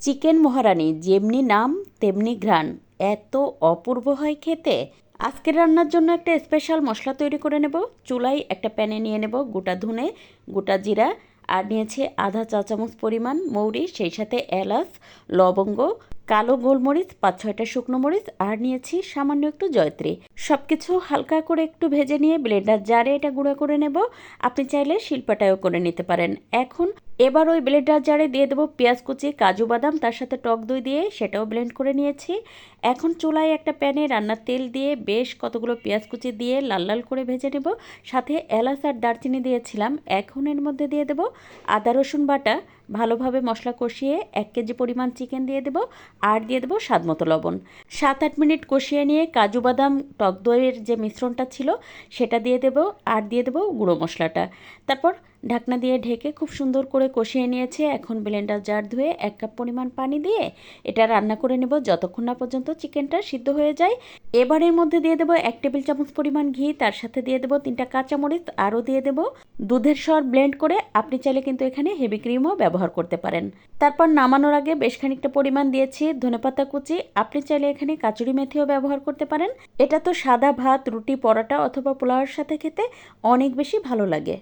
Chicken মহারানী যেমনি নাম তেমনি ঘ্রাণ, এত অপূর্ব হয় খেতে। আজকের রান্নার জন্য একটা স্পেশাল মশলা তৈরি করে নেব। চুলায় একটা প্যানে নিয়ে নেব গোটা ধনে, গোটা জিরা, আর নিয়েছি আধা চা চামচ পরিমাণ মৌরি, সেই সাথে এলাচ, লবঙ্গ, কালো গোলমরিচ, 5-6টা শুকনো মরিচ, আর নিয়েছি সামান্য একটু জয়ত্রী। সব কিছু হালকা করে একটু ভেজে নিয়ে ব্লেন্ডার জারে এটা গুঁড়ো করে নেব। আপনি চাইলে শিলপাটায়ও করে নিতে পারেন। এখন এবার ওই ব্লেন্ডার জারে দিয়ে দেবো পেঁয়াজ কুচি, কাজু বাদাম, তার সাথে টক দই দিয়ে সেটাও ব্লেন্ড করে নিয়েছি। এখন চুলায় একটা প্যানে রান্নার তেল দিয়ে বেশ কতগুলো পেঁয়াজ কুচি দিয়ে লাল লাল করে ভেজে নেব। সাথে এলাচ আর দারচিনি দিয়েছিলাম। এখন এর মধ্যে দিয়ে দেবো আদা রসুন বাটা। ভালোভাবে মশলা কষিয়ে 1 কেজি পরিমাণ চিকেন দিয়ে দেবো, আর দিয়ে দেবো স্বাদ মতো লবণ। 7-8 মিনিট কষিয়ে নিয়ে কাজু বাদাম টক দইয়ের যে মিশ্রণটা ছিল সেটা দিয়ে দেবো, আর দিয়ে দেবো গুঁড়ো মশলাটা। তারপর ঢাকনা দিয়ে ঢেকে খুব সুন্দর করে কষিয়ে নিয়েছে। এখন ব্লেন্ডার জার ধুয়ে 1 কাপ পরিমাণ পানি দিয়ে এটা রান্না করে নেব যতক্ষণ না পর্যন্ত চিকেনটা সিদ্ধ হয়ে যায়। এবারের মধ্যে দিয়ে দেবো 1 টেবিল চামচ পরিমাণ ঘি, তার সাথে দিয়ে দেবো 3টা কাঁচামরিচ, আরও দিয়ে দেবো দুধের সর ব্লেন্ড করে। আপনি চাইলে কিন্তু এখানে হেভি ক্রিমও ব্যবহার করতে পারেন। তারপর নামানোর আগে বেশ খানিকটা পরিমাণ দিয়েছি ধনেপাতা কুচি। আপনি চাইলে এখানে কাচুরি মেথিও ব্যবহার করতে পারেন। এটা তো সাদা ভাত, রুটি, পরোটা অথবা পোলাওয়ের সাথে খেতে অনেক বেশি ভালো লাগে।